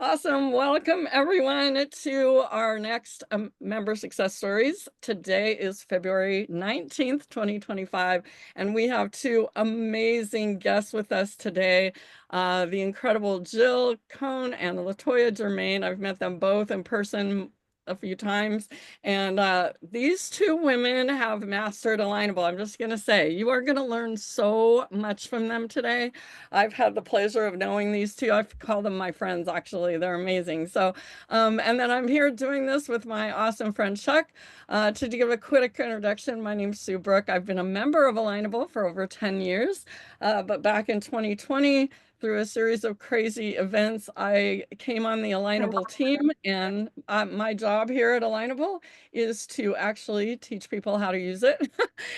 Awesome. Welcome everyone to our next member success stories. Today is February 19th, 2025, and we have two amazing guests with us today. The incredible Jill Cohn and LaToya Germaine. I've met them both in person a few times, and these two women have mastered Alignable. I'm just going to say, you are going to learn so much from them today. I've had the pleasure of knowing these two. I call them my friends, actually. They're amazing. So, and then I'm here doing this with my awesome friend Chuck. To give a quick introduction, my name's Sue Brooke. I've been a member of Alignable for over 10 years, but back in 2020, through a series of crazy events, I came on the Alignable team, and my job here at Alignable is to actually teach people how to use it.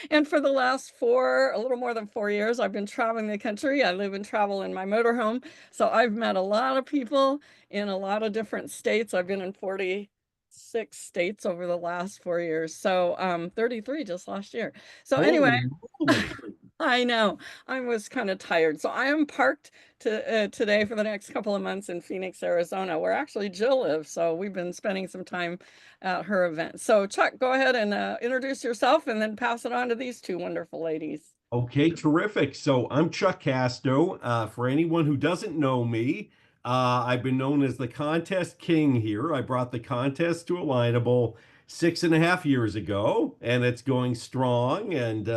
And for the last a little more than 4 years, I've been traveling the country. I live and travel in my motorhome. So I've met a lot of people in a lot of different states. I've been in 46 states over the last 4 years. So 33 just last year. So anyway, Holy moly. I know I was kind of tired. So I am parked today for the next couple of months in Phoenix, Arizona, where actually Jill lives. So we've been spending some time at her event. So Chuck, go ahead and introduce yourself and then pass it on to these two wonderful ladies. Okay, terrific. So I'm Chuck Casto. For anyone who doesn't know me, I've been known as the contest king here. I brought the contest to Alignable 6.5 years ago, and it's going strong. And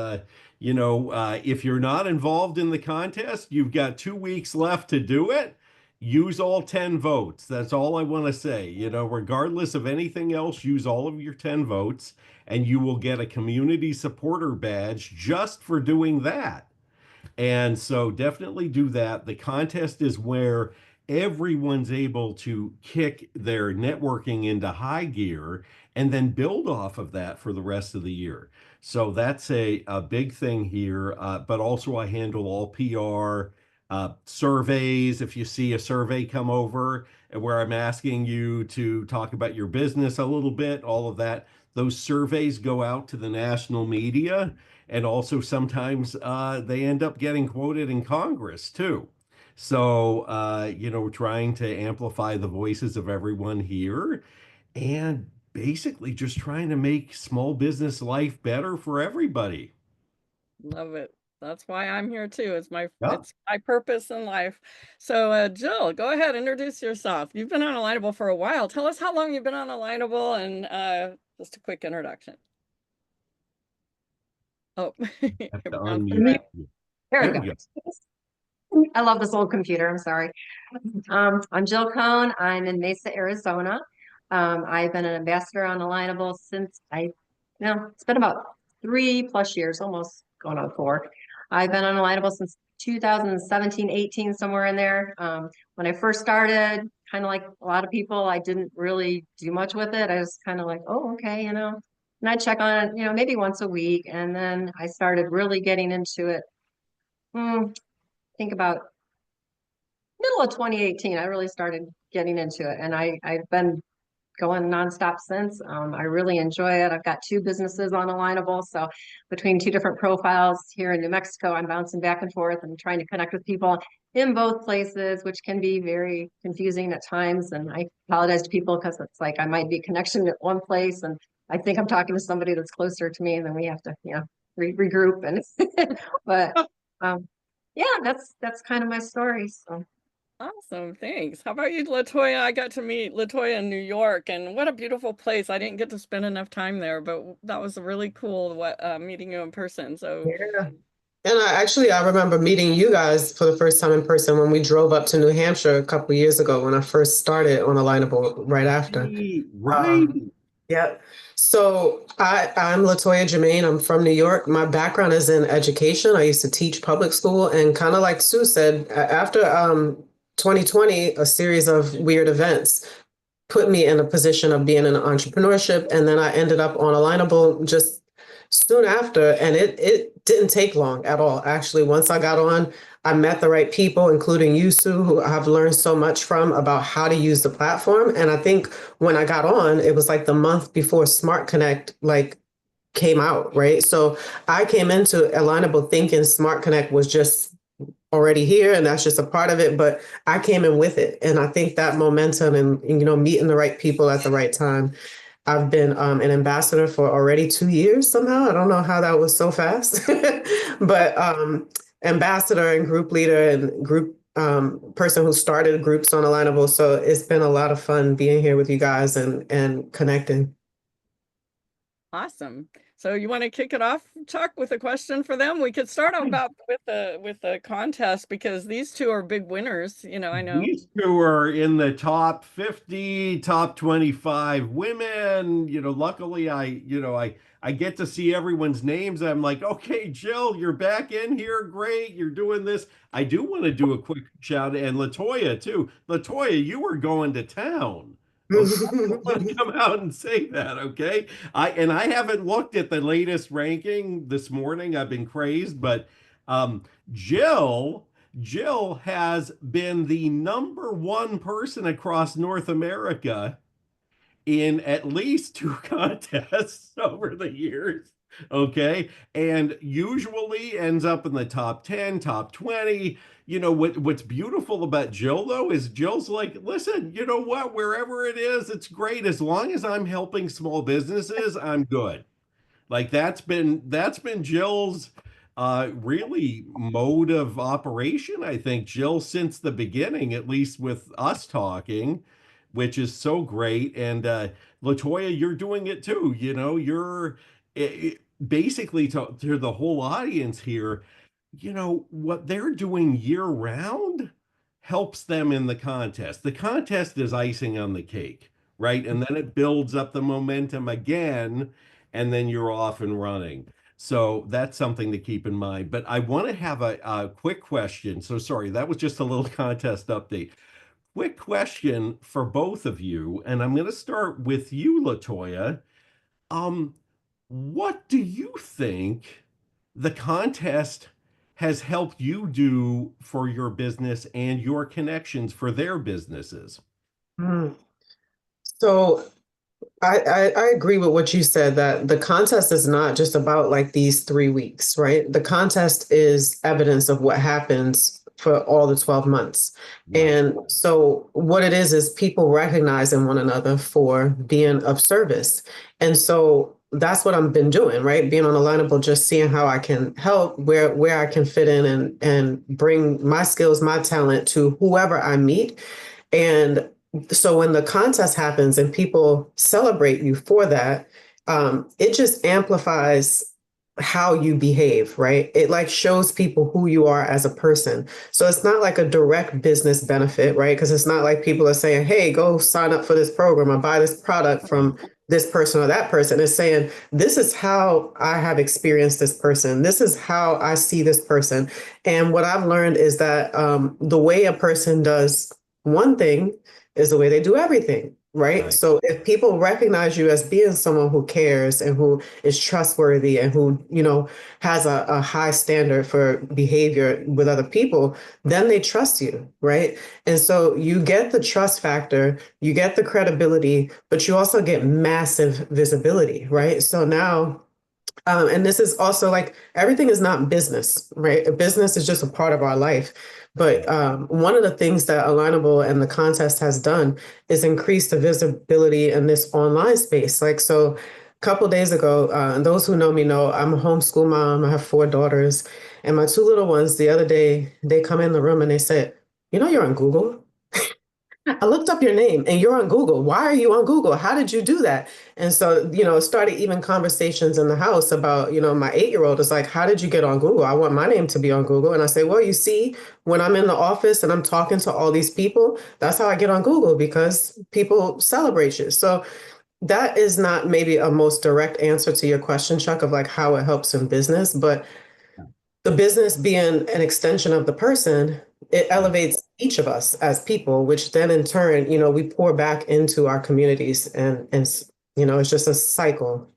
if you're not involved in the contest, you've got 2 weeks left to do it. Use all 10 votes. That's all I want to say. Regardless of anything else, use all of your 10 votes and you will get a community supporter badge just for doing that. And so definitely do that. The contest is where everyone's able to kick their networking into high gear and then build off of that for the rest of the year. So that's a big thing here. But also, I handle all PR, surveys. If you see a survey come over where I'm asking you to talk about your business a little bit, all of that, those surveys go out to the national media. And also sometimes they end up getting quoted in Congress too. So, we're trying to amplify the voices of everyone here and basically just trying to make small business life better for everybody. Love it. That's why I'm here too. Yeah. It's my purpose in life. So Jill, go ahead, introduce yourself. You've been on Alignable for a while. Tell us how long you've been on Alignable and just a quick introduction. Oh, Have you're to bouncing unmute back. you. There we There we go. go. I love this old computer. I'm sorry. I'm Jill Cohn. I'm in Mesa, Arizona. I've been an ambassador on Alignable since it's been about 3+ years, almost going on 4. I've been on Alignable since 2017, 18, somewhere in there. When I first started, kind of like a lot of people, I didn't really do much with it. I was kind of like, oh, okay, and I check on it, maybe once a week. And then I started really getting into it. Think about middle of 2018, I really started getting into it, and I've been going nonstop since. I really enjoy it. I've got 2 businesses on Alignable, so between 2 different profiles here in New Mexico, I'm bouncing back and forth and trying to connect with people in both places, which can be very confusing at times. And I apologize to people because it's like I might be connection at one place, and I think I'm talking to somebody that's closer to me, and then we have to, regroup. And but yeah, that's kind of my story. So. Awesome, thanks. How about you, LaToya? I got to meet LaToya in New York, and what a beautiful place. I didn't get to spend enough time there, but that was really cool meeting you in person. So, Yeah. And I remember meeting you guys for the first time in person when we drove up to New Hampshire a couple of years ago when I first started on Alignable right after. Right. Yeah. So I'm LaToya Germaine. I'm from New York. My background is in education. I used to teach public school, and kind of like Sue said, after 2020, a series of weird events put me in a position of being in entrepreneurship. And then I ended up on Alignable just soon after. And it didn't take long at all. Actually, once I got on, I met the right people, including you, Sue, who I've learned so much from about how to use the platform. And I think when I got on, it was like the month before Smart Connect came out, right? So I came into Alignable thinking Smart Connect was just already here and that's just a part of it, but I came in with it. And I think that momentum and meeting the right people at the right time. I've been an ambassador for already 2 years somehow. I don't know how that was so fast, but ambassador and group leader and group person who started groups on Alignable. So it's been a lot of fun being here with you guys and connecting. Awesome. So you want to kick it off, Chuck, with a question for them? We could start about with the contest because these two are big winners. I know. These two are in the top 50, top 25 women. Luckily I get to see everyone's names. I'm like, okay, Jill, you're back in here. Great. You're doing this. I do want to do a quick shout and LaToya too. LaToya, you were going to town. Okay, let's come out and say that, okay? I haven't looked at the latest ranking this morning. I've been crazed, but Jill has been the number one person across North America in at least two contests over the years. Okay. And usually ends up in the top 10, top 20. What's beautiful about Jill though is Jill's like, listen, you know what? Wherever it is, it's great. As long as I'm helping small businesses, I'm good. Like that's been Jill's really mode of operation. I think Jill since the beginning, at least with us talking, which is so great. And LaToya, you're doing it too. You're basically to the whole audience here. What they're doing year round helps them in the contest. The contest is icing on the cake, right? And then it builds up the momentum again, and then you're off and running. So that's something to keep in mind. But I want to have a quick question. So sorry, that was just a little contest update. Quick question for both of you, and I'm going to start with you, LaToya. Um, what do you think the contest has helped you do for your business and your connections for their businesses? Mm. So I agree with what you said that the contest is not just about like these 3 weeks, right? The contest is evidence of what happens for all the 12 months. Right. And so what it is people recognizing one another for being of service. And so that's what I've been doing, right? Being on Alignable, just seeing how I can help, where I can fit in and bring my skills, my talent to whoever I meet. And so when the contest happens and people celebrate you for that, it just amplifies how you behave, right? It like shows people who you are as a person. So it's not like a direct business benefit, right? Because it's not like people are saying, hey, go sign up for this program or buy this product from this person or that person. It's saying, this is how I have experienced this person. This is how I see this person. And what I've learned is that the way a person does one thing is the way they do everything, right? Right. So if people recognize you as being someone who cares and who is trustworthy and who, has a high standard for behavior with other people, then they trust you, right? And so you get the trust factor, you get the credibility, but you also get massive visibility, right? So now and this is also like everything is not business, right? Business is just a part of our life. But one of the things that Alignable and the contest has done is increase the visibility in this online space. Like, so a couple days ago, and those who know me know I'm a homeschool mom. I have 4 daughters. And my two little ones, the other day, they come in the room and they said, you're on Google. I looked up your name and you're on Google. Why are you on Google? How did you do that? And so, started even conversations in the house about, my 8-year-old is like, how did you get on Google? I want my name to be on Google. And I say, well, you see, when I'm in the office and I'm talking to all these people, that's how I get on Google because people celebrate you. So that is not maybe a most direct answer to your question, Chuck, of like how it helps in business, but the business being an extension of the person, it elevates each of us as people, which then in turn, we pour back into our communities and it's just a cycle.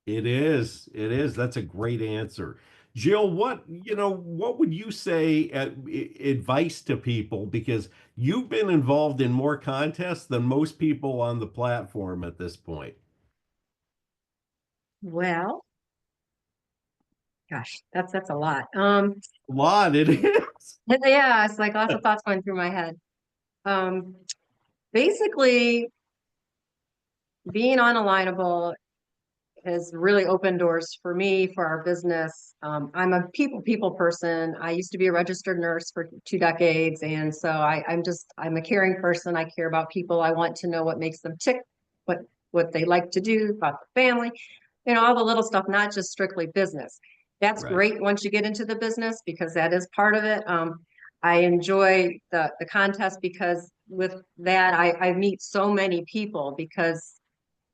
It is. It is. That's a great answer. Jill, what would you say advice to people? Because you've been involved in more contests than most people on the platform at this point. Well, Gosh, that's a lot. A lot, it is. Yeah, it's like lots of thoughts going through my head. Um, Basically, being on Alignable has really opened doors for me, for our business. I'm a people person. I used to be a registered nurse for 2 decades. And so I'm a caring person. I care about people. I want to know what makes them tick, what they like to do about the family, all the little stuff, not just strictly business. That's Right. great once you get into the business, because that is part of it. I enjoy the contest, because with that, I meet so many people, because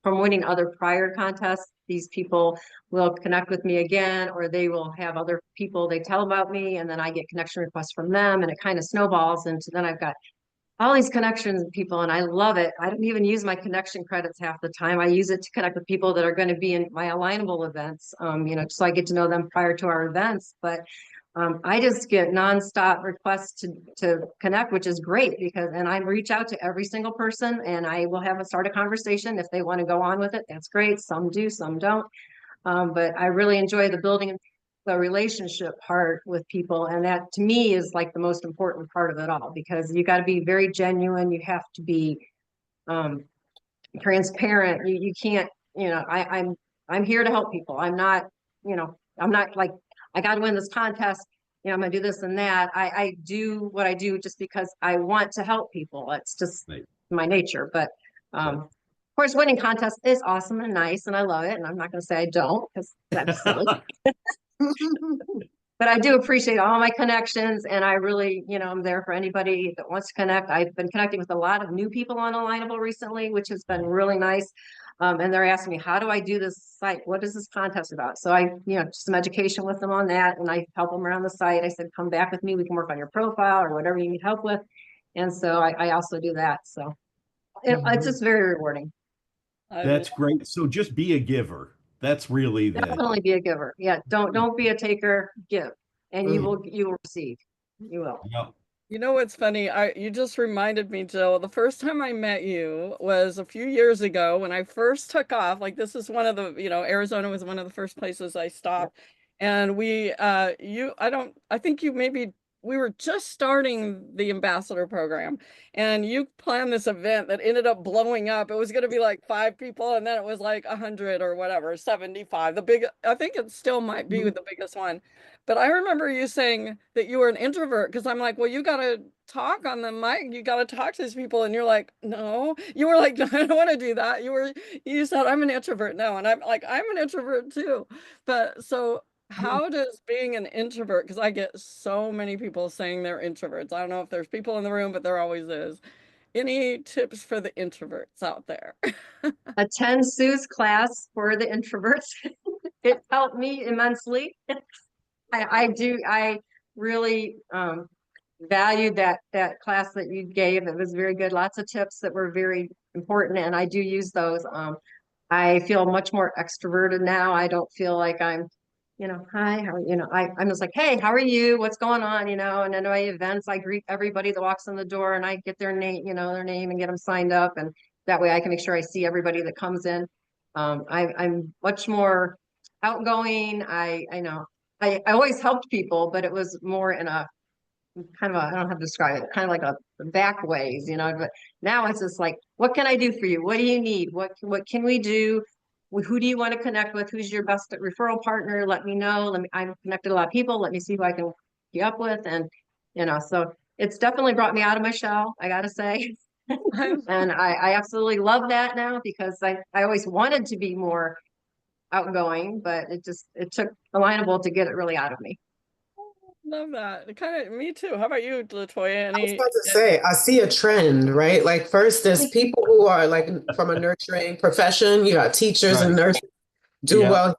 from winning other prior contests, these people will connect with me again, or they will have other people they tell about me, and then I get connection requests from them, and it kind of snowballs into, then I've got all these connections with people, and I love it. I don't even use my connection credits half the time. I use it to connect with people that are going to be in my Alignable events, so I get to know them prior to our events. But I just get nonstop requests to connect, which is great, and I reach out to every single person, and I will start a conversation. If they want to go on with it, that's great. Some do, some don't. But I really enjoy the building the relationship part with people. And that to me is like the most important part of it all, because you got to be very genuine. You have to be um, transparent. You can't, I'm here to help people. I'm not like, I got to win this contest. I'm gonna do this and that. I do what I do just because I want to help people. It's just Right. my nature. But of course, winning contests is awesome and nice, and I love it. And I'm not gonna say I don't, because that's silly. But I do appreciate all my connections, and I really, I'm there for anybody that wants to connect. I've been connecting with a lot of new people on Alignable recently, which has been really nice. And they're asking me, how do I do this site? What is this contest about? So I, some education with them on that, and I help them around the site. I said, come back with me. We can work on your profile or whatever you need help with. And so I also do that. So it's just very rewarding. That's great. So just be a giver. That's really the Definitely be a giver. Yeah, don't be a taker. Give, and you will receive. You will. yeah. You know what's funny? You just reminded me, Jill. The first time I met you was a few years ago when I first took off. Like, this is one of the, Arizona was one of the first places I stopped. And I think we were just starting the ambassador program, and you planned this event that ended up blowing up. It was going to be like 5 people, and then it was like 100 or whatever, 75. I think it still might be the biggest one. But I remember you saying that you were an introvert, because I'm like, well, you got to talk on the mic. You got to talk to these people. And you're like, no, you were like, no, I don't want to do that. You said, I'm an introvert now. And I'm like, I'm an introvert too. But so how does being an introvert, because I get so many people saying they're introverts. I don't know if there's people in the room, but there always is. Any tips for the introverts out there? Attend Sue's class for the introverts. It helped me immensely. I really valued that class that you gave. It was very good. Lots of tips that were very important, and I do use those. I feel much more extroverted now. I don't feel like I'm, hi, how are I'm just like, hey, how are you? What's going on? And at my events, I greet everybody that walks in the door, and I get their name, and get them signed up, and that way I can make sure I see everybody that comes in. I'm much more outgoing. I know I always helped people, but it was more in a kind of I don't know how to describe it, kind of like a back ways, but now it's just like, what can I do for you? What do you need? What can we do? Who do you want to connect with? Who's your best referral partner? Let me know. I've connected a lot of people. Let me see who I can hook you up with. And, so it's definitely brought me out of my shell, I gotta say. And I absolutely love that now, because I always wanted to be more outgoing, but it took Alignable to get it really out of me. Love that. Kind of me too. How about you, LaToya? I was about to say, I see a trend, right? Like, first, there's people who are like from a nurturing profession. You got teachers and nurses do well,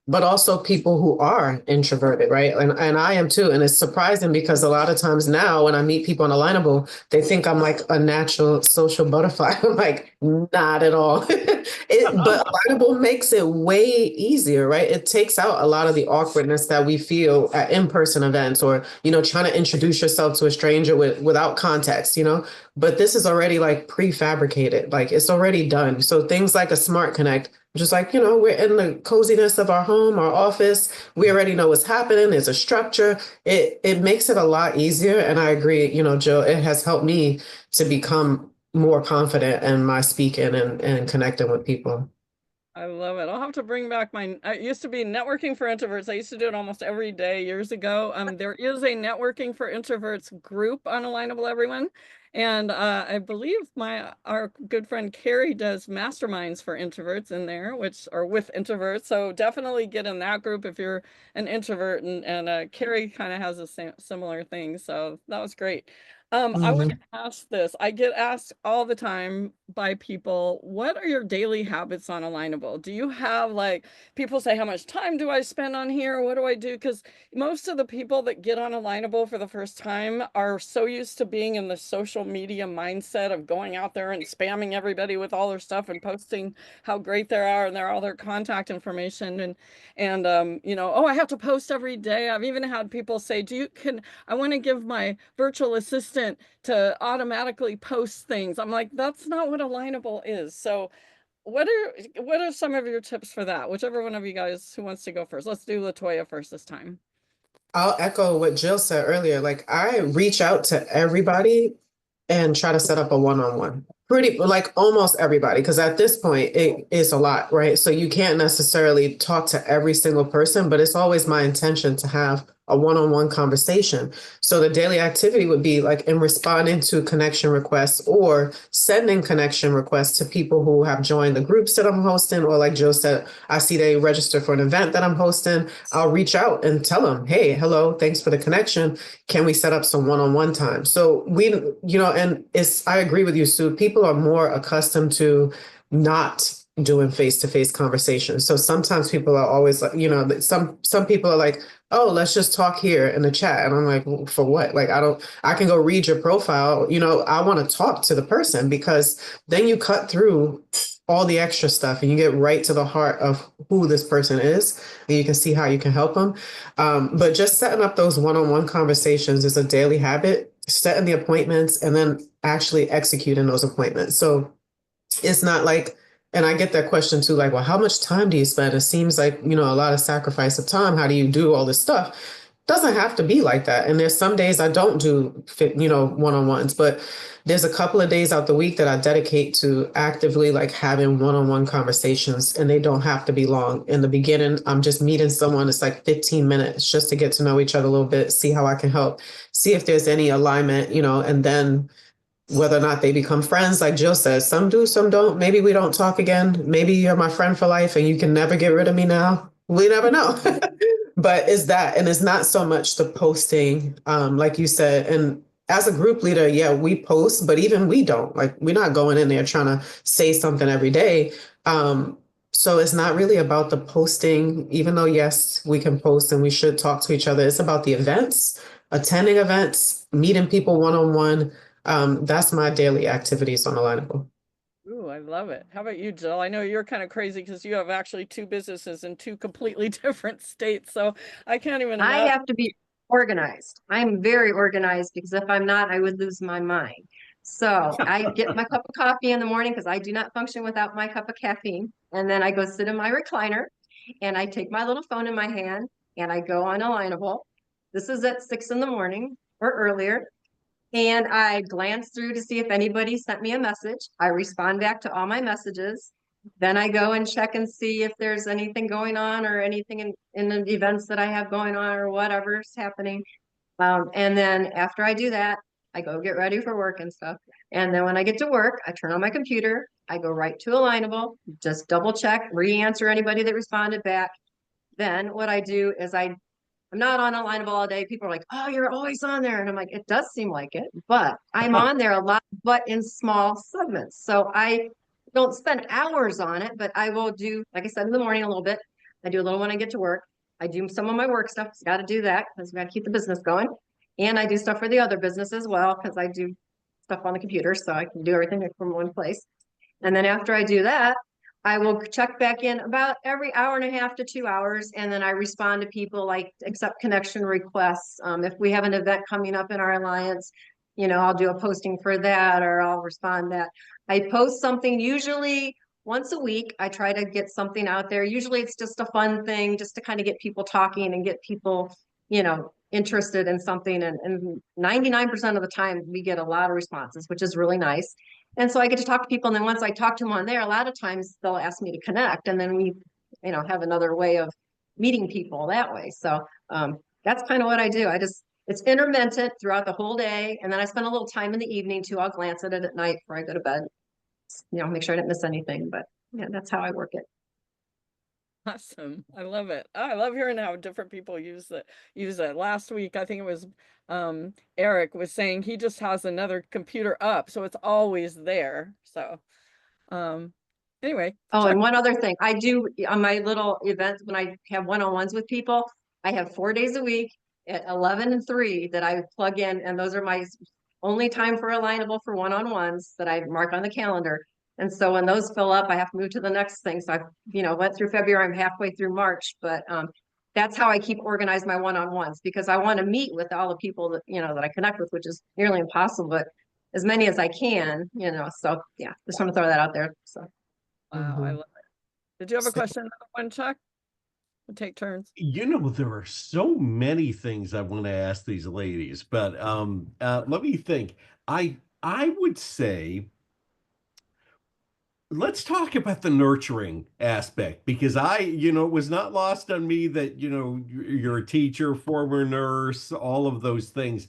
but also people who are introverted, right? And I am too. And it's surprising, because a lot of times now when I meet people on Alignable, they think I'm like a natural social butterfly. I'm like, not at all. But Alignable makes it way easier, right? It takes out a lot of the awkwardness that we feel at in-person events, or, trying to introduce yourself to a stranger without context, but this is already like prefabricated, like it's already done. So things like a smart connect, just like, we're in the coziness of our home, our office, we already know what's happening. There's a structure. It makes it a lot easier. And I agree, Jill, it has helped me to become more confident in my speaking and connecting with people. I love it. I'll have to bring back it used to be networking for introverts. I used to do it almost every day years ago. There is a networking for introverts group on Alignable Everyone. And I believe our good friend Carrie does masterminds for introverts in there, which are with introverts. So definitely get in that group if you're an introvert. And Carrie kind of has a similar thing. So that was great. I want to ask this. I get asked all the time by people, what are your daily habits on Alignable? Do you have like, people say, how much time do I spend on here? What do I do? Because most of the people that get on Alignable for the first time are so used to being in the social media mindset of going out there and spamming everybody with all their stuff and posting how great they are and all their contact information. Oh, I have to post every day. I've even had people say, I want to give my virtual assistant to automatically post things. I'm like, that's not what Alignable is. So what are some of your tips for that? Whichever one of you guys who wants to go first. Let's do LaToya first this time. I'll echo what Jill said earlier. Like I reach out to everybody and try to set up a one-on-one. Pretty like almost everybody, because at this point it is a lot, right? So you can't necessarily talk to every single person, but it's always my intention to have a one-on-one conversation. So the daily activity would be like in responding to connection requests or sending connection requests to people who have joined the groups that I'm hosting, or like Joe said, I see they register for an event that I'm hosting. I'll reach out and tell them, hey, hello, thanks for the connection. Can we set up some one-on-one time? So and I agree with you, Sue. People are more accustomed to not doing face-to-face conversations. So sometimes people are always like, some people are like, oh, let's just talk here in the chat. And I'm like, well, for what? Like, I can go read your profile. I want to talk to the person, because then you cut through all the extra stuff and you get right to the heart of who this person is, and you can see how you can help them. But just setting up those one-on-one conversations is a daily habit, setting the appointments and then actually executing those appointments. So it's not like, and I get that question too, like, well, how much time do you spend? It seems like, a lot of sacrifice of time. How do you do all this stuff? Doesn't have to be like that. And there's some days I don't do, one-on-ones, but there's a couple of days out the week that I dedicate to actively like having one-on-one conversations, and they don't have to be long. In the beginning, I'm just meeting someone. It's like 15 minutes just to get to know each other a little bit, see how I can help, see if there's any alignment, and then whether or not they become friends, like Jill says, some do, some don't. Maybe we don't talk again. Maybe you're my friend for life and you can never get rid of me now. We never know. But it's that, and it's not so much the posting, like you said. And as a group leader, yeah, we post, but even we don't. Like, we're not going in there trying to say something every day. So it's not really about the posting, even though, yes, we can post and we should talk to each other. It's about the events, attending events, meeting people one-on-one. That's my daily activities on Alignable. Ooh, I love it. How about you, Jill? I know you're kind of crazy because you have actually two businesses in two completely different states. So I can't even I imagine. have to be organized. I'm very organized, because if I'm not, I would lose my mind. So I get my cup of coffee in the morning, because I do not function without my cup of caffeine. And then I go sit in my recliner and I take my little phone in my hand and I go on Alignable. This is at 6 in the morning or earlier. And I glance through to see if anybody sent me a message. I respond back to all my messages. Then I go and check and see if there's anything going on or anything in the events that I have going on or whatever's happening. And then after I do that, I go get ready for work and stuff. And then when I get to work, I turn on my computer. I go right to Alignable, just double check, re-answer anybody that responded back. Then what I do is I'm not on Alignable all day. People are like, oh, you're always on there. And I'm like, it does seem like it, but I'm on there a lot, but in small segments. So I don't spend hours on it, but I will do, like I said, in the morning a little bit. I do a little when I get to work. I do some of my work stuff. It's got to do that because we got to keep the business going. And I do stuff for the other business as well, because I do stuff on the computer. So I can do everything from one place. And then after I do that, I will check back in about every hour and a half to 2 hours. And then I respond to people, like accept connection requests. If we have an event coming up in our alliance, I'll do a posting for that, or I'll respond that. I post something usually once a week. I try to get something out there. Usually it's just a fun thing, just to kind of get people talking and get people, interested in something. And 99% of the time we get a lot of responses, which is really nice. And so I get to talk to people. And then once I talk to them on there, a lot of times they'll ask me to connect. And then we, have another way of meeting people that way. So that's kind of what I do. It's intermittent throughout the whole day. And then I spend a little time in the evening too. I'll glance at it at night before I go to bed, make sure I didn't miss anything. But yeah, that's how I work it. Awesome. I love it. I love hearing how different people use it. Last week, I think it was Eric was saying he just has another computer up, so it's always there. So anyway. Oh, and one other thing, I do on my little events when I have one-on-ones with people, I have 4 days a week at 11 and 3 that I plug in, and those are my only time for Alignable for one-on-ones that I mark on the calendar. And so when those fill up, I have to move to the next thing. So I, went through February, I'm halfway through March, but that's how I keep organized my one-on-ones, because I want to meet with all the people that, that I connect with, which is nearly impossible, but as many as I can, so yeah, just want to throw that out there. So. Wow, I love it. Did you have a question, another one, Chuck? We'll take turns. There are so many things I want to ask these ladies, but let me think. I would say let's talk about the nurturing aspect, because it was not lost on me that, you're a teacher, former nurse, all of those things.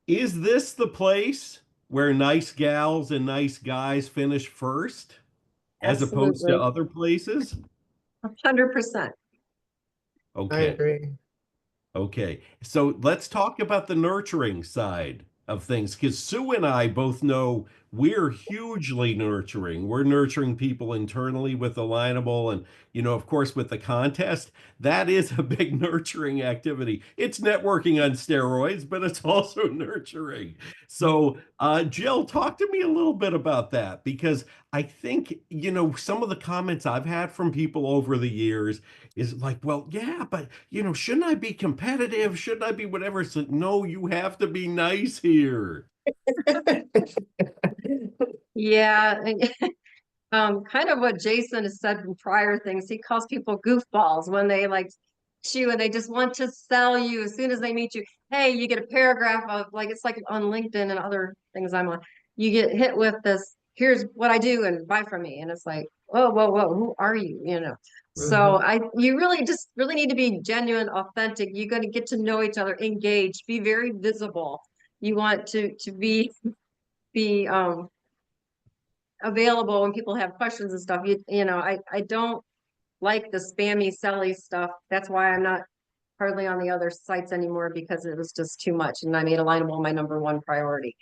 Is this the place where nice gals and nice guys finish first, as opposed to Absolutely. other places? 100%. I Okay. agree. Okay. So let's talk about the nurturing side of things, because Sue and I both know we're hugely nurturing. We're nurturing people internally with Alignable, and of course with the contest. That is a big nurturing activity. It's networking on steroids, but it's also nurturing. So Jill, talk to me a little bit about that, because I think some of the comments I've had from people over the years is like, well, yeah, but shouldn't I be competitive? Shouldn't I be whatever? It's like, no, you have to be nice here. Yeah. Kind of what Jason has said in prior things. He calls people goofballs when they you and they just want to sell you as soon as they meet you. Hey, you get a paragraph of it's like on LinkedIn and other things I'm on. You get hit with this, here's what I do and buy from me. And it's like, whoa, whoa, whoa, who are you? So you really need to be genuine, authentic. You're going to get to know each other, engage, be very visible. You want to be available when people have questions and stuff. I don't like the spammy, selly stuff. That's why I'm not hardly on the other sites anymore, because it was just too much. And I made Alignable my number one priority.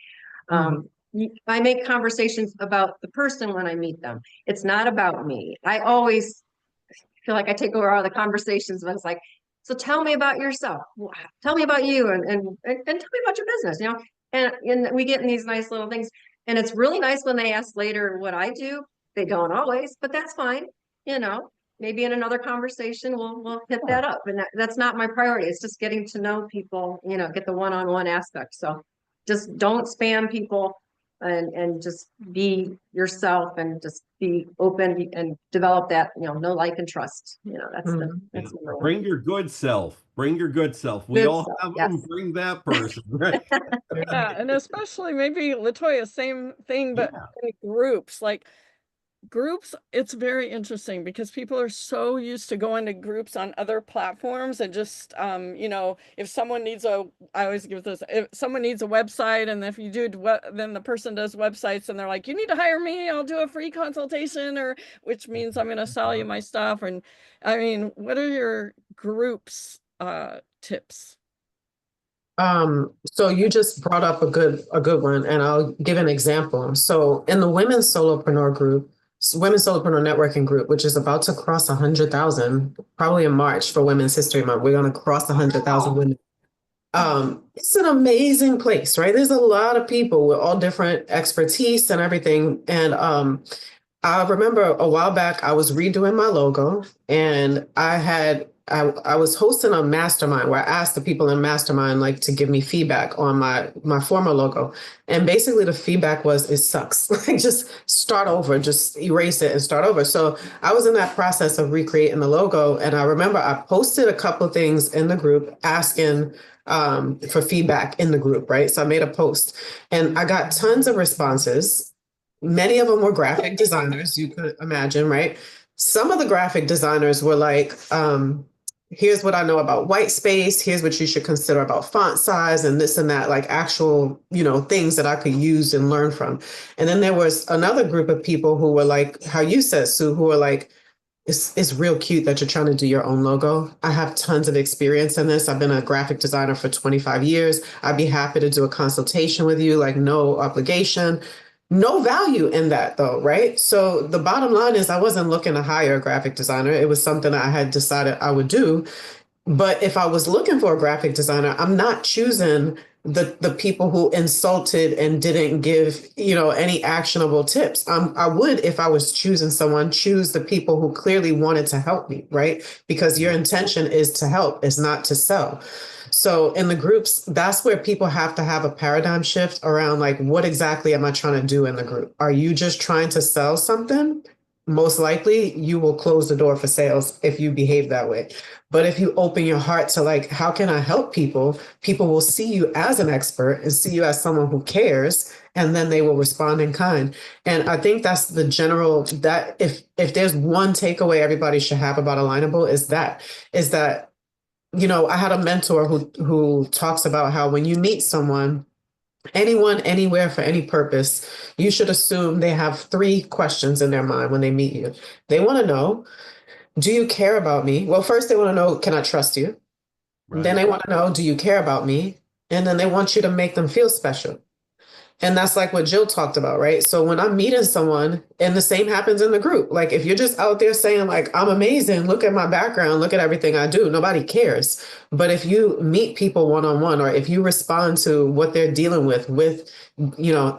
I make conversations about the person when I meet them. It's not about me. I always feel like I take over all the conversations, but it's like, so tell me about yourself. Tell me about you, and tell me about your business, and we get in these nice little things. And it's really nice when they ask later what I do. They don't always, but that's fine. Maybe in another conversation, we'll hit that up. And that's not my priority. It's just getting to know people, get the one-on-one aspect. So just don't spam people, and just be yourself, and just be open and develop that, know, like, and trust. That's that's number one. Bring your good self. Bring your good self. We Good all self, have yes. them. Bring that person, right? Yeah, and especially maybe LaToya, same thing, but in groups. Groups, it's very interesting because people are so used to going to groups on other platforms, and just if someone needs I always give this, if someone needs a website, and if you do then the person does websites, and they're like, you need to hire me, I'll do a free consultation, or which means I'm going to sell you my stuff. And I mean, what are your groups tips? So you just brought up a good one, and I'll give an example. So in the Women's Solopreneur group, Women's Solopreneur Networking Group, which is about to cross 100,000, probably in March for Women's History Month, we're going to cross 100,000 women. It's an amazing place, right? There's a lot of people with all different expertise and everything. And I remember a while back, I was redoing my logo, and I I was hosting a mastermind where I asked the people in mastermind like to give me feedback on my former logo. And basically the feedback was it sucks. Like just start over, just erase it and start over. So I was in that process of recreating the logo. And I remember I posted a couple of things in the group asking for feedback in the group, right? So I made a post and I got tons of responses. Many of them were graphic designers, you could imagine, right? Some of the graphic designers were like, here's what I know about white space. Here's what you should consider about font size and this and that, like actual, things that I could use and learn from. And then there was another group of people who were like, how you said, Sue, who were like, it's real cute that you're trying to do your own logo. I have tons of experience in this. I've been a graphic designer for 25 years. I'd be happy to do a consultation with you, like no obligation. No value in that though, right? So the bottom line is I wasn't looking to hire a graphic designer. It was something I had decided I would do. But if I was looking for a graphic designer, I'm not choosing the people who insulted and didn't give, any actionable tips. I would, if I was choosing someone, choose the people who clearly wanted to help me, right? Because your intention is to help, is not to sell. So in the groups, that's where people have to have a paradigm shift around like, what exactly am I trying to do in the group? Are you just trying to sell something? Most likely you will close the door for sales if you behave that way. But if you open your heart to like, how can I help people? People will see you as an expert and see you as someone who cares, and then they will respond in kind. And I think that's the general, that if there's one takeaway everybody should have about Alignable is that, I had a mentor who talks about how when you meet someone, anyone, anywhere, for any purpose, you should assume they have three questions in their mind when they meet you. They want to know, do you care about me? Well, first they want to know, can I trust you? Right. Then they want to know, do you care about me? And then they want you to make them feel special. And that's like what Jill talked about, right? So when I'm meeting someone, and the same happens in the group, like if you're just out there saying like, I'm amazing, look at my background, look at everything I do, nobody cares. But if you meet people one-on-one, or if you respond to what they're dealing with,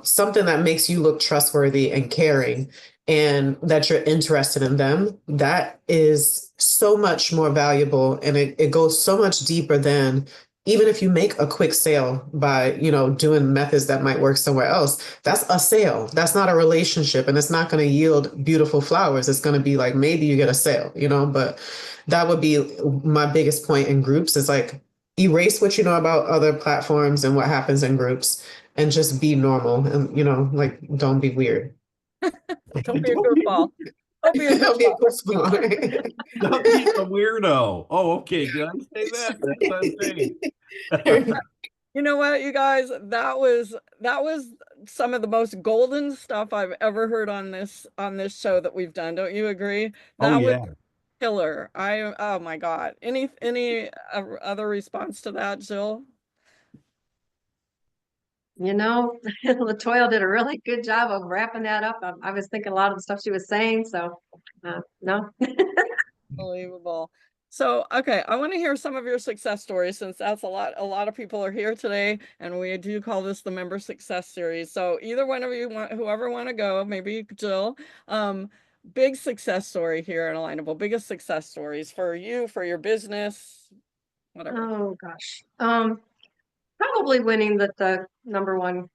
something that makes you look trustworthy and caring, and that you're interested in them, that is so much more valuable. And it goes so much deeper than even if you make a quick sale by, doing methods that might work somewhere else. That's a sale. That's not a relationship. And it's not going to yield beautiful flowers. It's going to be like, maybe you get a sale, but that would be my biggest point in groups is like, erase what you know about other platforms and what happens in groups and just be normal and, like, don't be weird. Don't be a goofball. Don't be a Don't be a goofball. goofball. Don't be a weirdo. Oh, okay. Did I say that? That's what I'm saying. You know what, you guys, that was some of the most golden stuff I've ever heard on this show that we've done. Don't you agree? Oh, That was yeah. killer. Oh my God. Any other response to that, Jill? LaToya did a really good job of wrapping that up. I was thinking a lot of the stuff she was saying, so no. Unbelievable. So, okay, I want to hear some of your success stories since that's a lot of people are here today, and we do call this the Member Success Series. So either one of you whoever want to go, maybe Jill, big success story here in Alignable, biggest success stories for you, for your business, whatever. Oh gosh. Probably winning the number one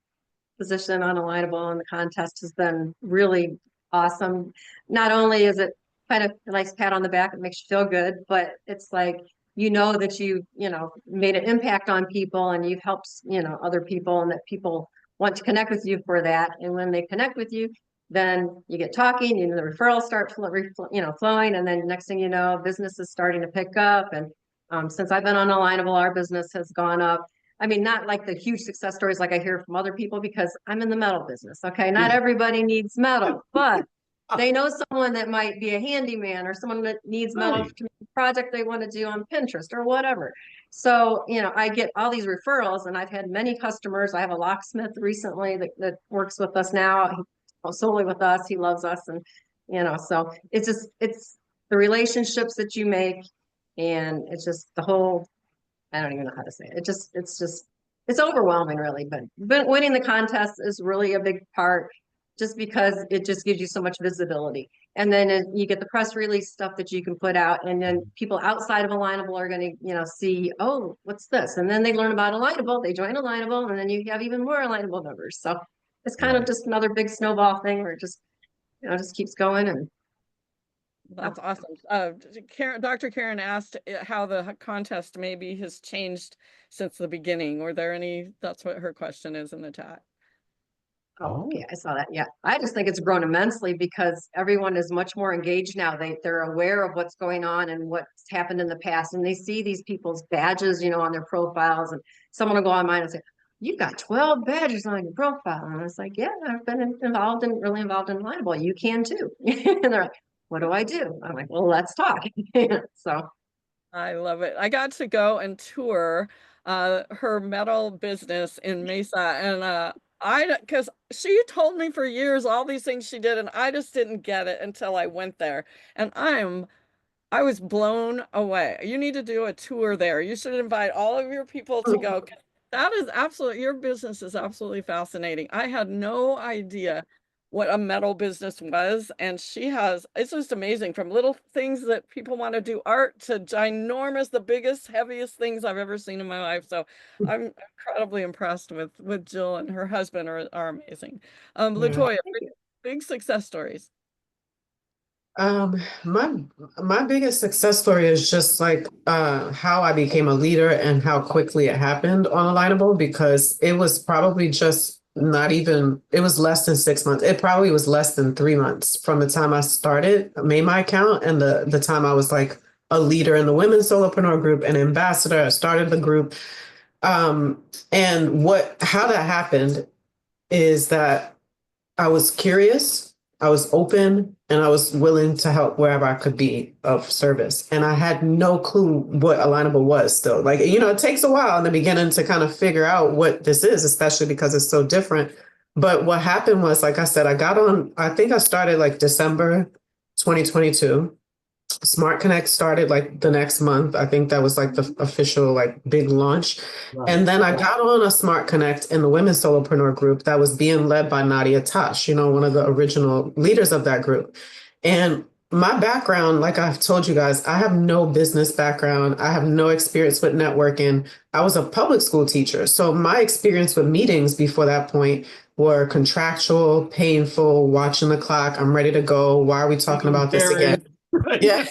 position on Alignable in the contest has been really awesome. Not only is it kind of a nice pat on the back, it makes you feel good, but it's like, that you made an impact on people and you've helped, other people, and that people want to connect with you for that. And when they connect with you, then you get talking, the referrals start flowing. And then next thing you know, business is starting to pick up. And since I've been on Alignable, our business has gone up. I mean, not like the huge success stories like I hear from other people, because I'm in the metal business. Okay. Not everybody needs metal, but they know someone that might be a handyman or someone that needs metal Right. to make a project they want to do on Pinterest or whatever. So, I get all these referrals, and I've had many customers. I have a locksmith recently that works with us now, solely with us. He loves us. And, so it's the relationships that you make, and it's just the whole, I don't even know how to say it. It's overwhelming really, but winning the contest is really a big part, just because it just gives you so much visibility. And then you get the press release stuff that you can put out, and then people outside of Alignable are going to, you know, see, oh, what's this? And then they learn about Alignable, they join Alignable, and then you have even more Alignable members. So it's kind of Right. just another big snowball thing where it just, you know, just keeps going. And That's awesome. Dr. Karen asked how the contest maybe has changed since the beginning. Were there any, that's what her question is in the chat. oh, okay, I saw that. Yeah, I just think it's grown immensely because everyone is much more engaged now. They're aware of what's going on and what's happened in the past, and they see these people's badges, you know, on their profiles. And someone will go on mine and say, "You've got 12 badges on your profile," and I was like, "Yeah, I've been really involved in Alignable. You can too." And they're like, "What do I do?" I'm like, "Well, let's talk." So I love it. I got to go and tour her metal business in Mesa, and because she told me for years all these things she did, and I just didn't get it until I went there. And I was blown away. You need to do a tour there. You should invite all of your people to go. 'Cause that is absolutely, your business is absolutely fascinating. I had no idea what a metal business was. And it's just amazing, from little things that people want to do art to ginormous, the biggest, heaviest things I've ever seen in my life. So I'm incredibly impressed with Jill, and her husband are amazing. LaToya, big success stories. Um, my my biggest success story is just like how I became a leader and how quickly it happened on Alignable, because it was probably just not even, it was less than 6 months. It probably was less than 3 months from the time I made my account, and the time I was like a leader in the women's solopreneur group, an ambassador. I started the group. And how that happened is that I was curious, I was open, and I was willing to help wherever I could be of service. And I had no clue what Alignable was still. Like, you know, it takes a while in the beginning to kind of figure out what this is, especially because it's so different. But what happened was, like I said, I think I started like December 2022. Smart Connect started like the next month. I think that was like the official like big launch. Right. And then I got on a Smart Connect in the women's solopreneur group that was being led by Nadia Tosh, you know, one of the original leaders of that group. And my background, like I've told you guys, I have no business background. I have no experience with networking. I was a public school teacher. So my experience with meetings before that point were contractual, painful, watching the clock. I'm ready to go. Why are we talking about this again? Right. Yeah.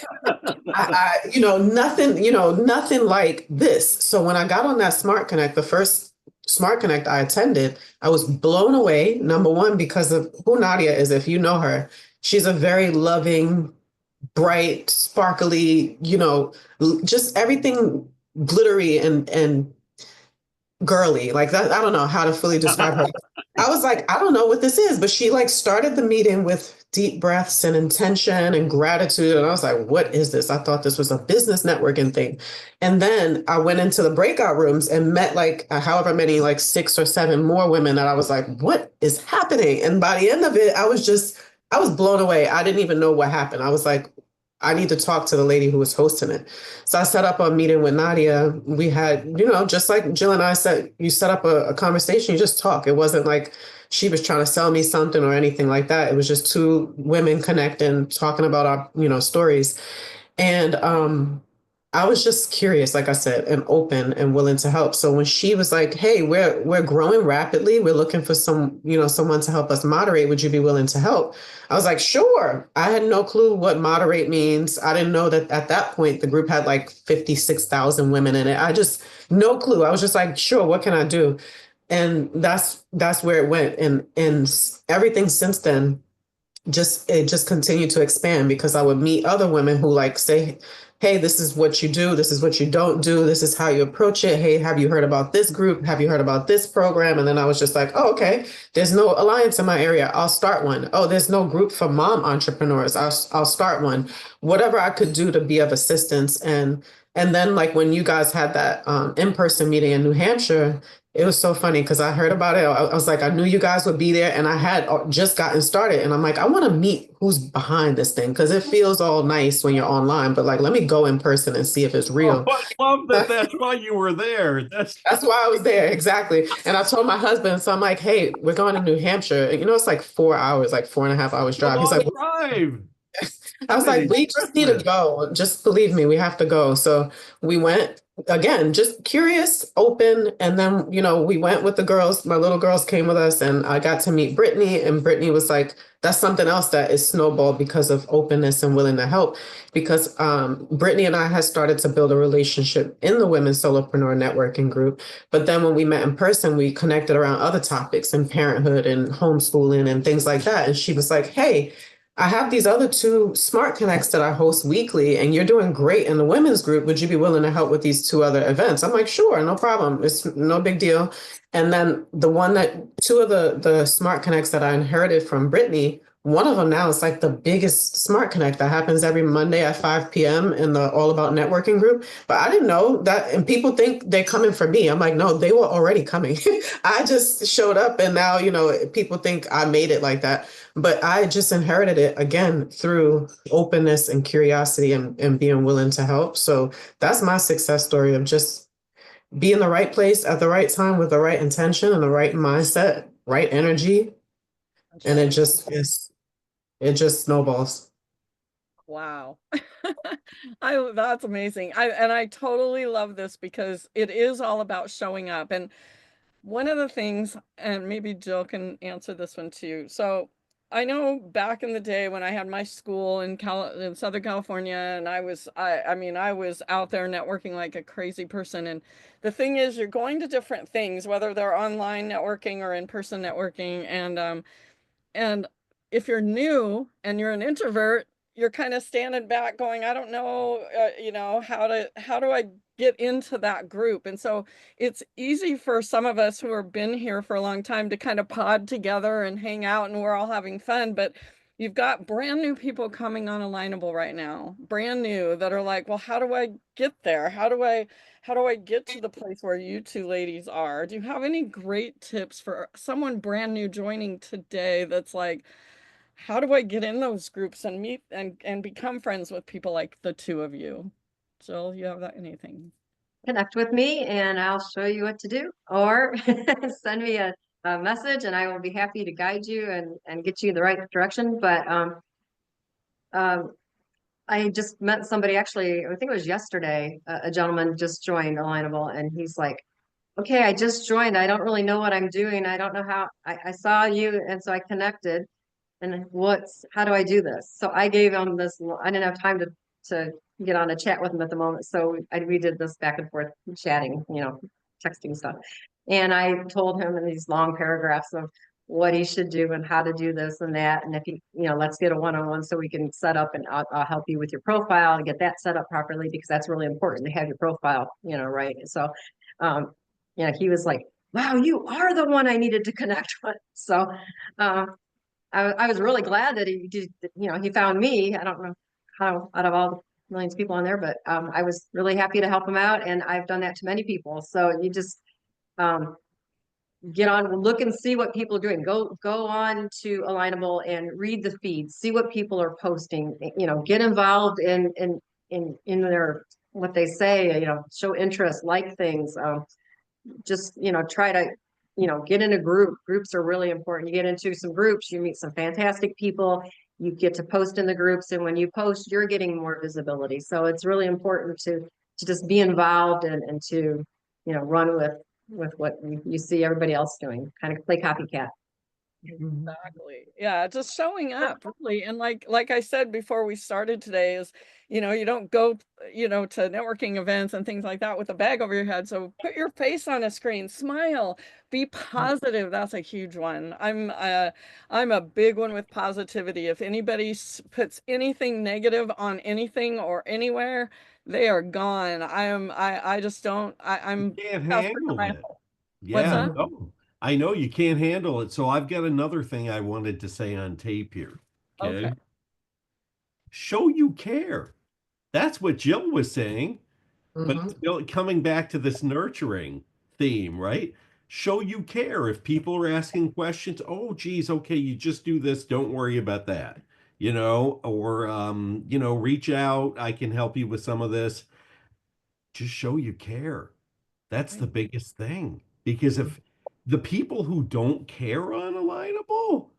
Nothing like this. So when I got on that Smart Connect, the first Smart Connect I attended, I was blown away. Number one, because of who Nadia is. If you know her, she's a very loving, bright, sparkly, just everything glittery and girly like that. I don't know how to fully describe her. I was like, I don't know what this is, but she like started the meeting with deep breaths and intention and gratitude. And I was like, what is this? I thought this was a business networking thing. And then I went into the breakout rooms and met like however many, like 6 or 7 more women that I was like, what is happening? And by the end of it, I was blown away. I didn't even know what happened. I was like, I need to talk to the lady who was hosting it. So I set up a meeting with Nadia. We had, just like Jill and I said, you set up a conversation, you just talk. It wasn't like she was trying to sell me something or anything like that. It was just 2 women connecting, talking about our, stories. And I was just curious, like I said, and open and willing to help. So when she was like, hey, we're growing rapidly. We're looking for someone to help us moderate. Would you be willing to help? I was like, sure. I had no clue what moderate means. I didn't know that at that point, the group had like 56,000 women in it. No clue. I was just like, sure, what can I do? And that's where it went. And everything since then, it just continued to expand, because I would meet other women who like say, hey, this is what you do. This is what you don't do. This is how you approach it. Hey, have you heard about this group? Have you heard about this program? And then I was just like, oh, okay, there's no alliance in my area. I'll start one. Oh, there's no group for mom entrepreneurs. I'll start one. Whatever I could do to be of assistance. And then like when you guys had that in-person meeting in New Hampshire, it was so funny because I heard about it. I was like, I knew you guys would be there, and I had just gotten started. And I'm like, I want to meet who's behind this thing, because it feels all nice when you're online, but like, let me go in person and see if it's real. Oh, I love that. That's why you were there. That's why I was there. Exactly. And I told my husband, so I'm like, hey, we're going to New Hampshire. And, it's like 4 hours, like 4.5 hours drive. He's like, drive. I was like, It's we just need to Christmas. go. Just believe me, we have to go. So we went again, just curious, open. And then, we went with the girls. My little girls came with us, and I got to meet Brittany. And Brittany was like, that's something else that is snowballed because of openness and willing to help. Because Brittany and I had started to build a relationship in the Women's Solopreneur Networking group. But then when we met in person, we connected around other topics and parenthood and homeschooling and things like that. And she was like, hey, I have these other two Smart Connects that I host weekly, and you're doing great in the women's group. Would you be willing to help with these two other events? I'm like, sure, no problem. It's no big deal. And then two of the Smart Connects that I inherited from Brittany, one of them now is like the biggest Smart Connect that happens every Monday at 5 p.m. in the All About Networking group. But I didn't know that, and people think they're coming for me. I'm like, no, they were already coming. I just showed up, and now, people think I made it like that. But I just inherited it again through openness and curiosity and being willing to help. So that's my success story of just be in the right place at the right time with the right intention and the right mindset, right energy. And it just snowballs. Wow. That's amazing. I totally love this because it is all about showing up. And one of the things, and maybe Jill can answer this one too. So I know back in the day when I had my school in Southern California, and I was out there networking like a crazy person. And the thing is, you're going to different things, whether they're online networking or in-person networking. And if you're new and you're an introvert, you're kind of standing back going, I don't know, how do I get into that group? And so it's easy for some of us who have been here for a long time to kind of pod together and hang out and we're all having fun. But you've got brand new people coming on Alignable right now, brand new, that are like, well, how do I get there? How do I get to the place where you two ladies are? Do you have any great tips for someone brand new joining today that's like, how do I get in those groups and meet and become friends with people like the two of you? Jill, you have that anything? Connect with me and I'll show you what to do, or send me a message and I will be happy to guide you and get you in the right direction. But um, I just met somebody, actually, I think it was yesterday, a gentleman just joined Alignable, and he's like, okay, I just joined. I don't really know what I'm doing. I don't know how. I saw you, and so I connected. And how do I do this? So I gave him this. I didn't have time to get on a chat with him at the moment, so we did this back and forth chatting, texting stuff. And I told him in these long paragraphs of what he should do and how to do this and that. And if he, let's get a one-on-one so we can set up, and I'll help you with your profile and get that set up properly, because that's really important to have your profile, right. So, he was like, wow, you are the one I needed to connect with. So, I was really glad that he did, he found me. I don't know how out of all the millions of people on there, but I was really happy to help him out, and I've done that to many people. So you just um, get on, look and see what people are doing. Go on to Alignable and read the feeds, see what people are posting. Get involved in their what they say. Show interest, like things. Just try to get in a group. Groups are really important. You get into some groups, you meet some fantastic people, you get to post in the groups, and when you post, you're getting more visibility. So it's really important to just be involved and to run with what you see everybody else doing, kind of play copycat. Exactly. Yeah, just showing up really. And like I said before we started today is, you don't go, to networking events and things like that with a bag over your head. So put your face on a screen, smile, be positive. That's a huge one. I'm a big one with positivity. If anybody puts anything negative on anything or anywhere, they are gone. I just don't, You I'm can't Casper for handle my it. whole. What's Yeah, that? no. I know you can't handle it. So I've got another thing I wanted to say on tape here. Okay. Okay. Show you care. That's what Jill was saying. But it's Mhm. coming back to this nurturing theme, right? Show you care. If people are asking questions, oh, geez, okay, you just do this. Don't worry about that, or, reach out. I can help you with some of this. Just show you care. That's the biggest thing. Because if the people who don't care on Alignable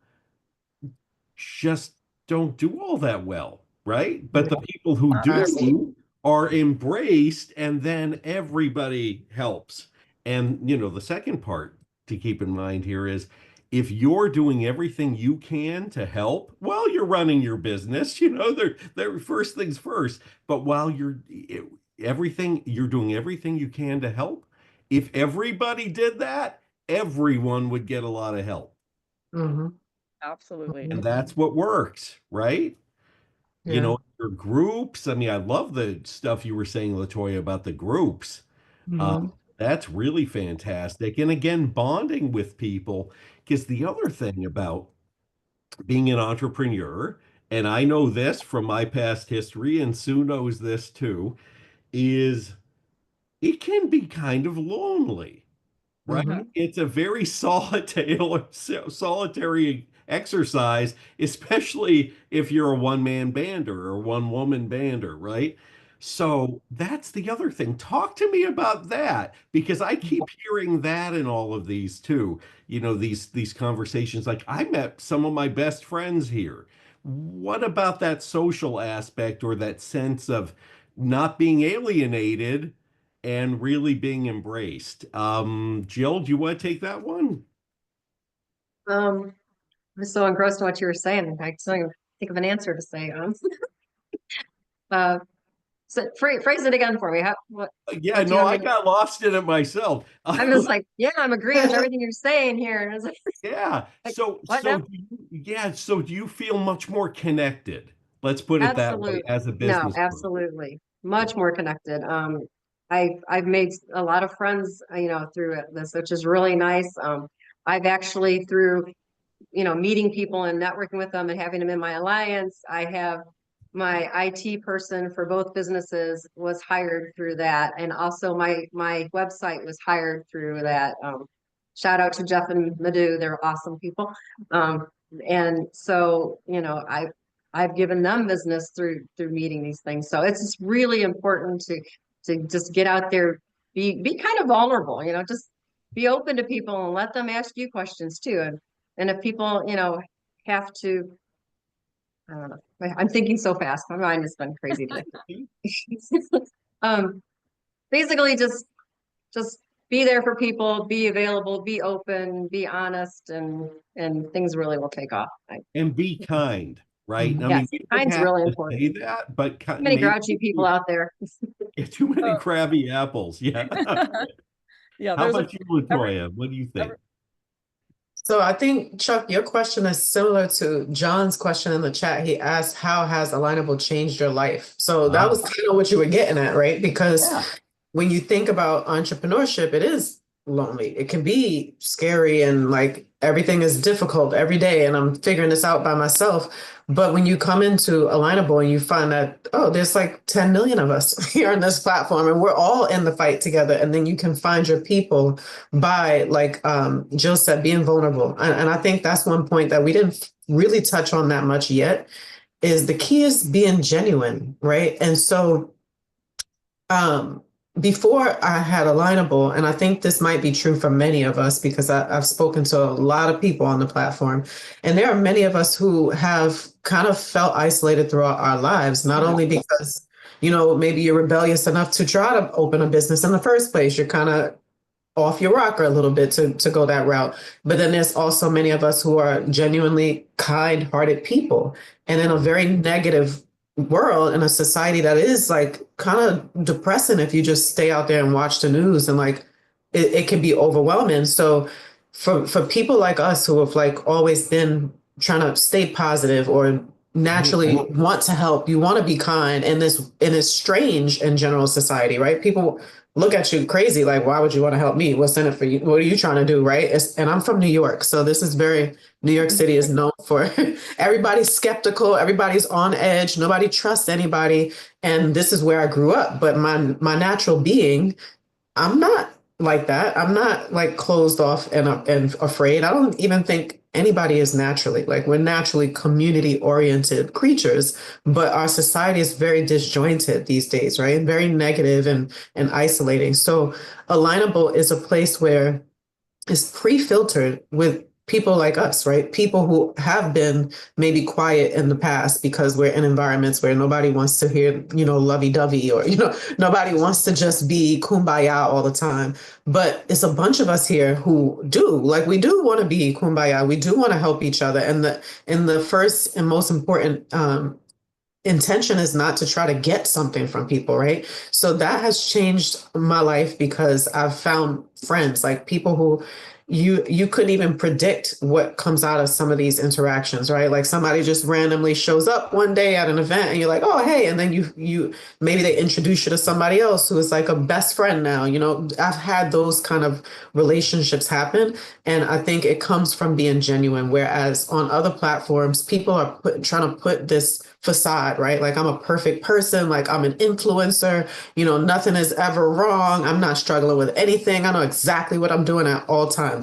just don't do all that well, right? But the Yeah. people who Honest. do are embraced, and then everybody helps. And, the second part to keep in mind here is if you're doing everything you can to help, well, you're running your business, they're first things first. But while you're doing everything you can to help, if everybody did that, everyone would get a lot of help. Hmm. Absolutely. And that's what works, right? Yeah. Your groups. I mean, I love the stuff you were saying, LaToya, about the groups. Hmm. That's really fantastic. And again, bonding with people, because the other thing about being an entrepreneur, and I know this from my past history, and Sue knows this too, is it can be kind of lonely, right? Hmm. It's a very solitary exercise, especially if you're a one-man bander or one-woman bander, right? So that's the other thing. Talk to me about that because I keep hearing that in all of these too. These conversations. Like I met some of my best friends here. What about that social aspect or that sense of not being alienated and really being embraced? Jill, do you want to take that one? I was so engrossed in what you were saying. I couldn't even think of an answer to say. Uh, so phrase it again for me. Yeah, What do you no, want I me to? got lost in it myself. I'm just like, yeah, I'm agreeing with everything you're saying here. And it's Yeah. like, So, what now? so do you feel much more connected? Let's put it that way, Absolutely. as a No, business person. absolutely. Yeah. Much more connected. I've made a lot of friends, through this, which is really nice. I've actually through meeting people and networking with them and having them in my alliance. I have my IT person for both businesses was hired through that. And also my website was hired through that. Shout out to Jeff and Madhu. They're awesome people. Um, and so, I've given them business through meeting these things. So it's just really important to just get out there, be kind of vulnerable, just be open to people and let them ask you questions too. And if people, have to, I don't know, I'm thinking so fast. My mind has been crazy today. Um, basically just be there for people, be available, be open, be honest, and things really will take off. And be kind, right? I Mhm. mean, Yes, we don't kind's have really to say important. that, but Too many maybe grouchy people out there. too many Oh, crabby apples. Yeah. yeah, How there's a about you, every, LaToya? What do you every think? So I think, Chuck, your question is similar to John's question in the chat. He asked, how has Alignable changed your life? So that Ah, was kind of what you were getting at, right? Because yeah. when you think about entrepreneurship, it is lonely. It can be scary and like everything is difficult every day, and I'm figuring this out by myself. But when you come into Alignable and you find that, oh, there's like 10 million of us here on this platform, and we're all in the fight together, and then you can find your people by, like Jill said, being vulnerable. And I think that's one point that we didn't really touch on that much yet, is the key is being genuine, right? And so um, before I had Alignable, and I think this might be true for many of us because I've spoken to a lot of people on the platform, and there are many of us who have kind of felt isolated throughout our lives, not only because, maybe you're rebellious enough to try to open a business in the first place. You're kind of off your rocker a little bit to go that route. But then there's also many of us who are genuinely kind-hearted people. And in a very negative world, in a society that is like kind of depressing if you just stay out there and watch the news, and like it can be overwhelming. So for people like us who have like always been trying to stay positive or naturally want to help, you want to be kind in this strange in general society, right? People look at you crazy, like, why would you want to help me? What's in it for you? What are you trying to do, right? And I'm from New York, so this is very, New York City is known for everybody's skeptical, everybody's on edge, nobody trusts anybody, and this is where I grew up. But my natural being, I'm not like that. I'm not like closed off and afraid. I don't even think anybody is naturally like, we're naturally community oriented creatures, but our society is very disjointed these days, right? Very negative and isolating. So Alignable is a place where it's pre-filtered with people like us, right? People who have been maybe quiet in the past because we're in environments where nobody wants to hear, lovey-dovey, or, nobody wants to just be kumbaya all the time. But it's a bunch of us here who do, like, we do want to be kumbaya. We do want to help each other. And the first and most important intention is not to try to get something from people, right? So that has changed my life because I've found friends, like people who you couldn't even predict what comes out of some of these interactions, right? Like somebody just randomly shows up one day at an event and you're like, oh, hey, and then you maybe they introduce you to somebody else who is like a best friend now. I've had those kind of relationships happen, and I think it comes from being genuine. Whereas on other platforms, people are trying to put this facade, right? Like I'm a perfect person, like I'm an influencer, nothing is ever wrong. I'm not struggling with anything. I know exactly what I'm doing at all times.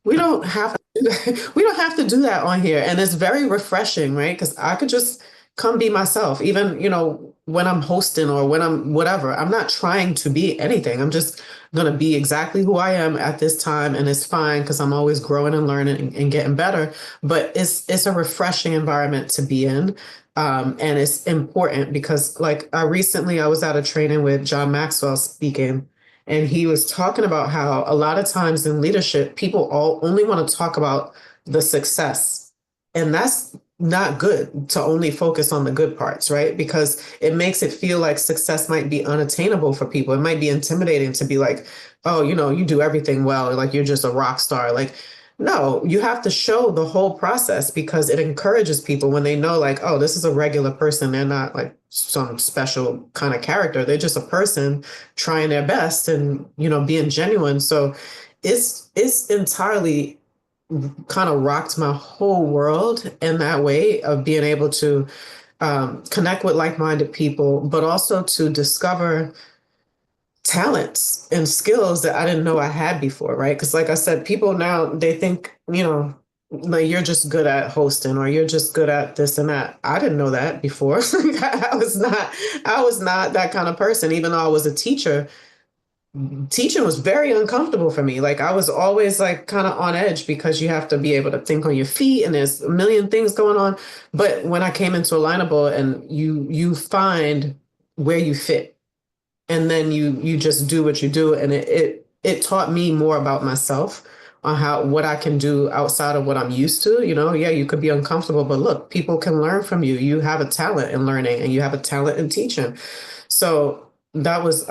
We don't have to do that. We don't have to do that on here. And it's very refreshing, right? Because I could just come be myself, even, when I'm hosting or when I'm whatever. I'm not trying to be anything. I'm just going to be exactly who I am at this time. And it's fine because I'm always growing and learning and getting better. But it's a refreshing environment to be in. And it's important because, like, I was at a training with John Maxwell speaking, and he was talking about how a lot of times in leadership, people all only want to talk about the success. And that's not good, to only focus on the good parts, right? Because it makes it feel like success might be unattainable for people. It might be intimidating to be like, oh, you do everything well, like you're just a rock star. Like, no, you have to show the whole process because it encourages people when they know, like, oh, this is a regular person. They're not like some special kind of character. They're just a person trying their best and, being genuine. So it's entirely kind of rocked my whole world in that way of being able to connect with like-minded people, but also to discover talents and skills that I didn't know I had before, right? Because like I said, people now they think, like you're just good at hosting or you're just good at this and that. I didn't know that before. I was not that kind of person. Even though I was a teacher, teaching was very uncomfortable for me. Like I was always like kind of on edge because you have to be able to think on your feet and there's a million things going on. But when I came into Alignable and you find where you fit, and then you just do what you do, and it taught me more about myself on what I can do outside of what I'm used to. Yeah, you could be uncomfortable, but look, people can learn from you. You have a talent in learning and you have a talent in teaching. So that was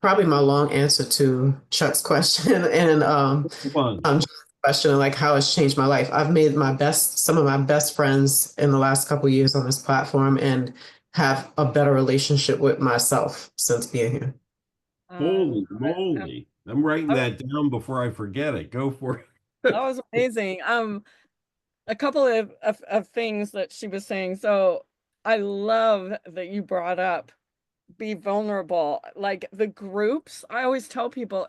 probably my long answer to Chuck's question and question, like how it's changed my life. I've made some of my best friends in the last couple of years on this platform, and have a better relationship with myself since being here. Holy moly. I'm writing that down before I forget it. Go for it. That was amazing. A couple of things that she was saying. So I love that you brought up be vulnerable. Like the groups, I always tell people,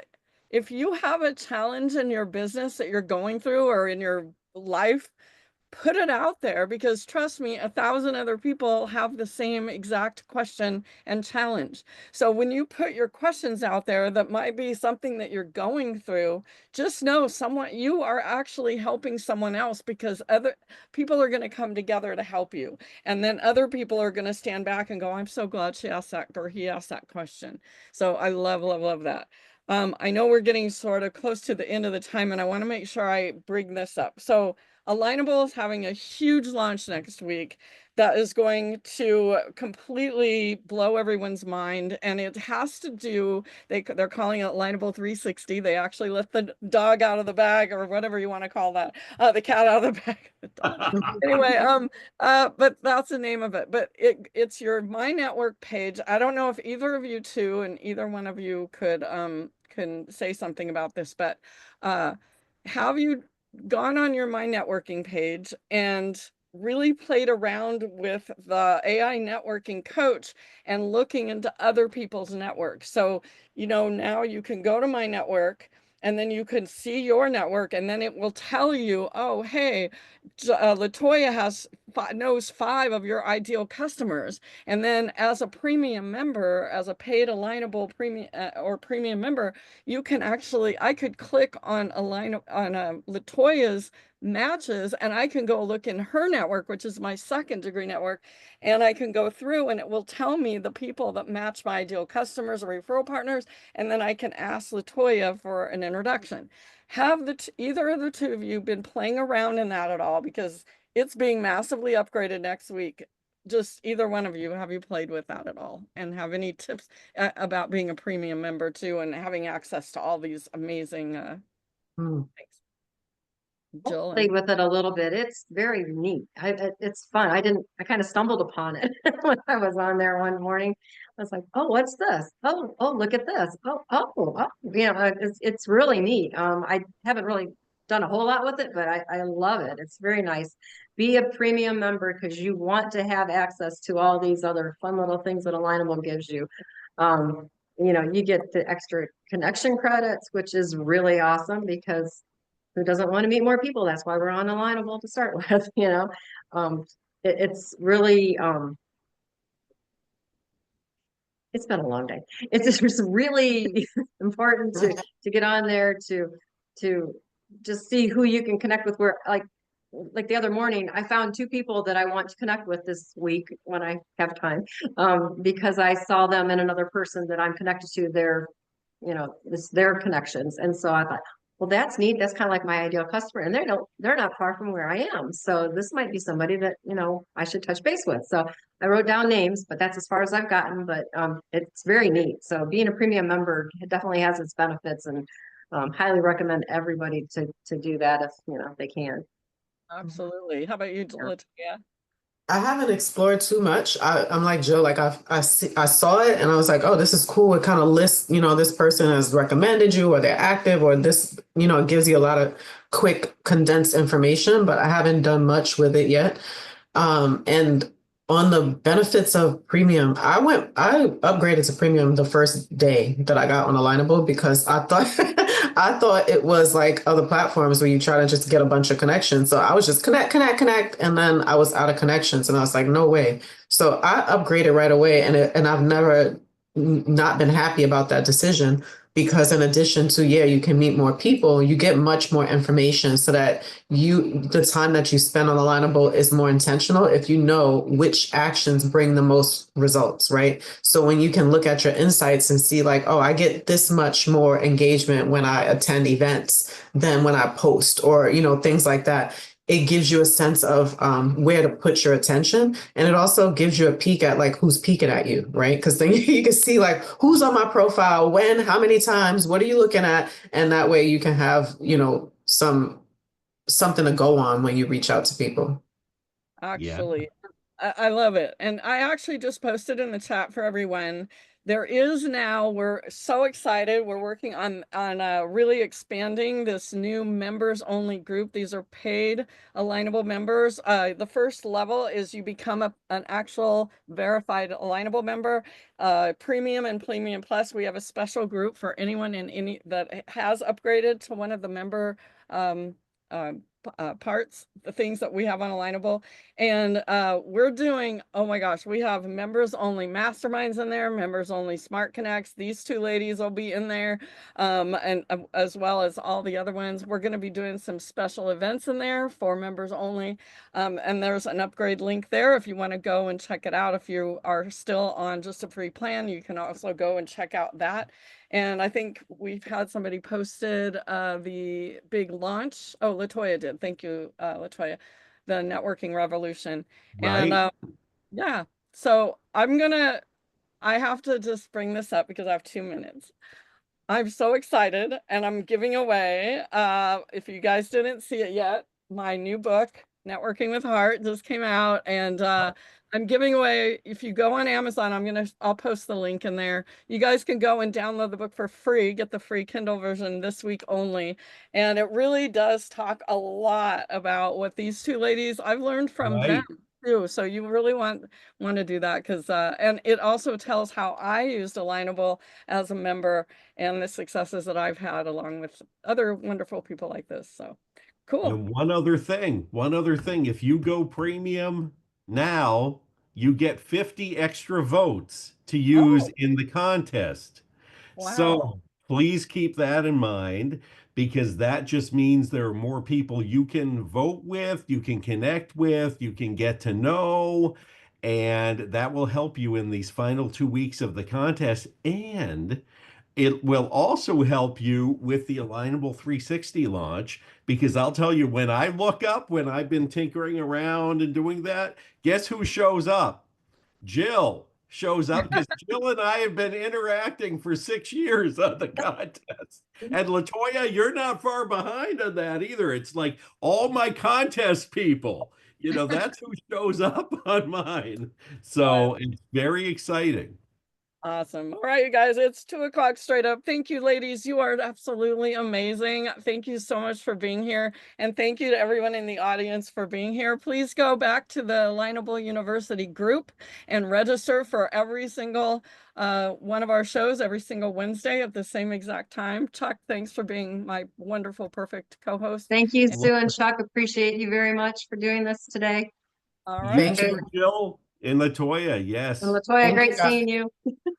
if you have a challenge in your business that you're going through or in your life, put it out there, because trust me, 1,000 other people have the same exact question and challenge. So when you put your questions out there that might be something that you're going through, just know you are actually helping someone else, because other people are going to come together to help you. And then other people are going to stand back and go, I'm so glad she asked that, or he asked that question. So I love, love, love that. I know we're getting sort of close to the end of the time, and I want to make sure I bring this up. So Alignable is having a huge launch next week that is going to completely blow everyone's mind. And it has to do, they're calling it Alignable 360. They actually let the dog out of the bag, or whatever you want to call that, the cat out of the bag. Anyway, but that's the name of it. But it's your My Network page. I don't know if either of you two and either one of you can say something about this, but have you gone on your My Networking page and really played around with the AI networking coach and looking into other people's networks? So, now you can go to My Network and then you can see your network, and then it will tell you, oh, hey, LaToya has knows 5 of your ideal customers. And then as a premium member, as a paid Alignable premium or premium member, you can actually, I could click on LaToya's matches, and I can go look in her network, which is my second degree network, and I can go through and it will tell me the people that match my ideal customers or referral partners, and then I can ask LaToya for an introduction. Have either of the two of you been playing around in that at all? Because it's being massively upgraded next week. Just either one of you, have you played with that at all? And have any tips about being a premium member too and having access to all these amazing things? Jill? Played with it a little bit. It's very neat. It's fun. I kind of stumbled upon it when I was on there one morning. I was like, oh, what's this? Oh, look at this. Oh, you know, it's really neat. I haven't really done a whole lot with it, but I love it. It's very nice. Be a premium member because you want to have access to all these other fun little things that Alignable gives you. You know, you get the extra connection credits, which is really awesome because who doesn't want to meet more people? That's why we're on Alignable to start with, you know. It's really it's been a long day. It's just really important to get on there to just see who you can connect with. Where like the other morning, I found 2 people that I want to connect with this week when I have time, because I saw them and another person that I'm connected to. Their, you know, it's their connections, and so I thought, well, that's neat. That's kind of like my ideal customer, and they're not far from where I am. So this might be somebody that, you know, I should touch base with. So I wrote down names, but that's as far as I've gotten. But it's very neat. So being a premium member definitely has its benefits, and highly recommend everybody to do that if, you know, they can. Absolutely. How about you, LaToya? I haven't explored too much. I'm like Joe, like I saw it and I was like, oh, this is cool. It kind of lists, you know, this person has recommended you or they're active or this, you know, it gives you a lot of quick condensed information, but I haven't done much with it yet. And on the benefits of premium, I upgraded to premium the first day that I got on Alignable because I thought I thought it was like other platforms where you try to just get a bunch of connections. So I was just connect, and then I was out of connections, and I was like, no way. So I upgraded right away, and I've never not been happy about that decision because in addition to, yeah, you can meet more people, you get much more information so that the time that you spend on Alignable is more intentional if you know which actions bring the most results, right? So when you can look at your insights and see like, oh, I get this much more engagement when I attend events than when I post or, you know, things like that. It gives you a sense of where to put your attention. And it also gives you a peek at like who's peeking at you, right? Because then you can see like who's on my profile, when, how many times, what are you looking at? And that way you can have, you know, something to go on when you reach out to people. Actually, I love it. And I actually just posted in the chat for everyone. There is now, we're so excited. We're working on really expanding this new members only group. These are paid Alignable members. The first level is you become an actual verified Alignable member. Premium and Premium Plus, we have a special group for anyone that has upgraded to one of the member parts, the things that we have on Alignable. And we're doing, oh my gosh, we have members only masterminds in there, members only smart connects. These 2 ladies will be in there, and as well as all the other ones. We're going to be doing some special events in there for members only, and there's an upgrade link there if you want to go and check it out. If you are still on just a free plan, you can also go and check out that. And I think we've had somebody posted the big launch. Oh, LaToya did. Thank you, LaToya. The networking revolution. Right. And yeah, so I have to just bring this up because I have 2 minutes. I'm so excited, and I'm giving away, if you guys didn't see it yet, my new book, Networking with Heart, just came out, and I'm giving away, if you go on Amazon, I'll post the link in there. You guys can go and download the book for free, get the free Kindle version this week only. And it really does talk a lot about what these 2 ladies, I've learned from them too. So you really want to do that because, and it also tells how I used Alignable as a member and the successes that I've had along with other wonderful people like this. So Cool. And one other thing, if you go premium now, you get 50 extra votes to use Oh, in the contest. wow. So please keep that in mind, because that just means there are more people you can vote with, you can connect with, you can get to know, and that will help you in these final 2 weeks of the contest. And it will also help you with the Alignable 360 launch, because I'll tell you, when I look up, when I've been tinkering around and doing that, guess who shows up? Jill shows up, because Jill and I have been interacting for 6 years on the contest. And LaToya, you're not far behind on that either. It's like all my contest people, that's who shows up on mine. So it's very exciting. Awesome. All right, you guys, it's 2 o'clock straight up. Thank you, ladies. You are absolutely amazing. Thank you so much for being here. And thank you to everyone in the audience for being here. Please go back to the Alignable University group and register for every single one of our shows every single Wednesday at the same exact time. Chuck, thanks for being my wonderful, perfect co-host. Thank you, Sue and Chuck. Appreciate you very much for doing this today. All You right. Thank you. too, Jill and LaToya. Yes. And LaToya, Thank great you. seeing you.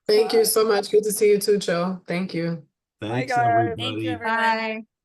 Thank you so much. Good to see you too, Joe. Thank you. Thanks, guys. everybody. Thank you, everyone. Bye.